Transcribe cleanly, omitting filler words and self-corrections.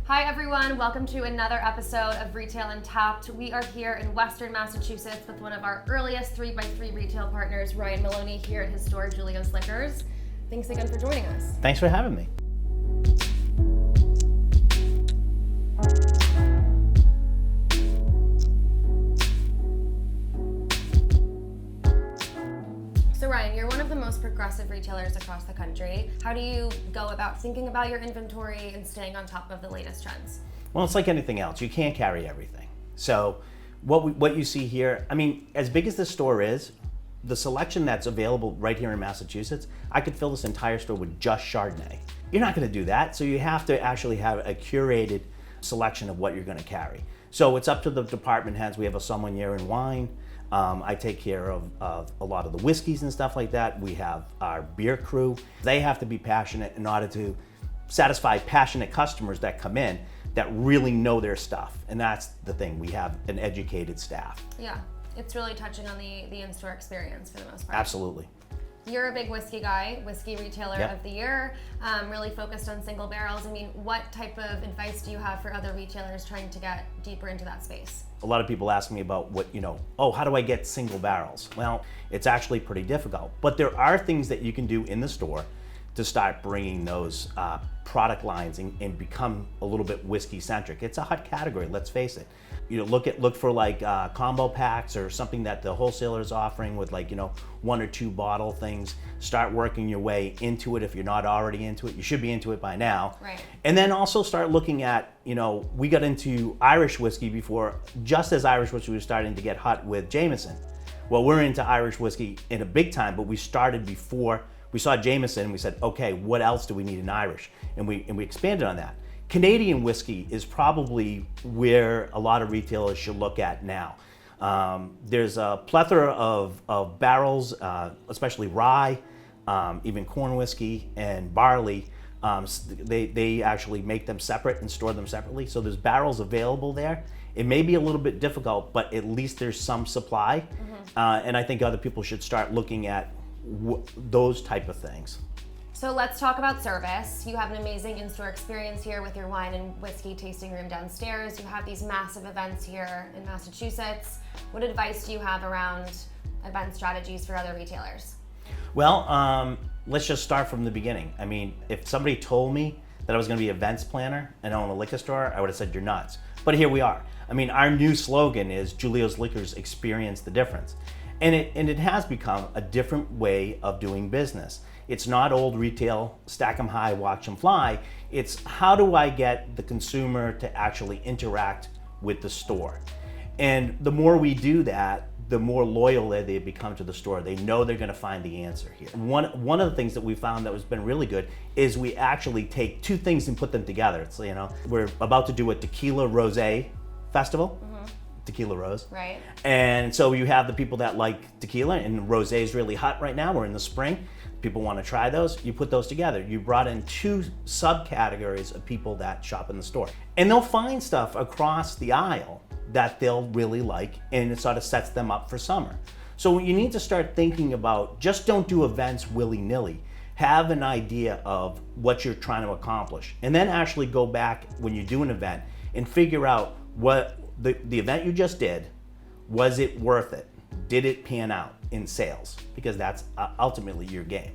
Hi everyone, welcome to another episode of Retail Untapped. We are here in Western Massachusetts with one of our earliest 3x3 retail partners, Ryan Maloney, here at his store, Julio's Liquors. Thanks again for joining us. Thanks for having me. So Ryan, you're one of the most progressive retailers across the country. How do you go about thinking about your inventory and staying on top of the latest trends? Well, it's like anything else. You can't carry everything. So what you see here, I mean, as big as this store is, the selection that's available right here in Massachusetts, I could fill this entire store with just Chardonnay. You're not going to do that, so you have to actually have a curated selection of what you're going to carry. So it's up to the department heads. We have a sommelier in wine. I take care of a lot of the whiskeys and stuff like that. We have our beer crew. They have to be passionate in order to satisfy passionate customers that come in that really know their stuff. And that's the thing, we have an educated staff. Yeah, it's really touching on the in-store experience for the most part. Absolutely. You're a big whiskey guy, whiskey retailer Yep. of the year, really focused on single barrels. I mean, what type of advice do you have for other retailers trying to get deeper into that space? A lot of people ask me about how do I get single barrels? Well, it's actually pretty difficult, but there are things that you can do in the store to start bringing those product lines and become a little bit whiskey centric. It's a hot category, let's face it. Look for like combo packs or something that the wholesaler is offering with one or two bottle things. Start working your way into it if you're not already into it. You should be into it by now. Right. And then also start looking at, we got into Irish whiskey before, just as Irish whiskey was starting to get hot with Jameson. Well, we're into Irish whiskey in a big time, but we started before we saw Jameson and we said, okay, what else do we need in Irish? And we expanded on that. Canadian whiskey is probably where a lot of retailers should look at now. There's a plethora of barrels, especially rye, even corn whiskey and barley. They actually make them separate and store them separately. So there's barrels available there. It may be a little bit difficult, but at least there's some supply. Mm-hmm. And I think other people should start looking at those type of things. So let's talk about service. You have an amazing in-store experience here with your wine and whiskey tasting room downstairs. You have these massive events here in Massachusetts. What advice do you have around event strategies for other retailers? Well, let's just start from the beginning. I mean, if somebody told me that I was going to be an events planner and own a liquor store, I would have said you're nuts. But here we are. I mean, our new slogan is Julio's Liquors, experience the difference. And it has become a different way of doing business. It's not old retail, stack 'em high, watch 'em fly. It's how do I get the consumer to actually interact with the store? And the more we do that, the more loyal they become to the store. They know they're gonna find the answer here. One of the things that we found that has been really good is we actually take two things and put them together. It's, we're about to do a tequila rosé festival. Mm-hmm. Tequila Rose. Right. And so you have the people that like tequila, and rosé is really hot right now. We're in the spring. People want to try those. You put those together. You brought in two subcategories of people that shop in the store. And they'll find stuff across the aisle that they'll really like, and it sort of sets them up for summer. So you need to start thinking about, just don't do events willy-nilly. Have an idea of what you're trying to accomplish. And then actually go back when you do an event and figure out what the event you just did, was it worth it? Did it pan out in sales? Because that's ultimately your game.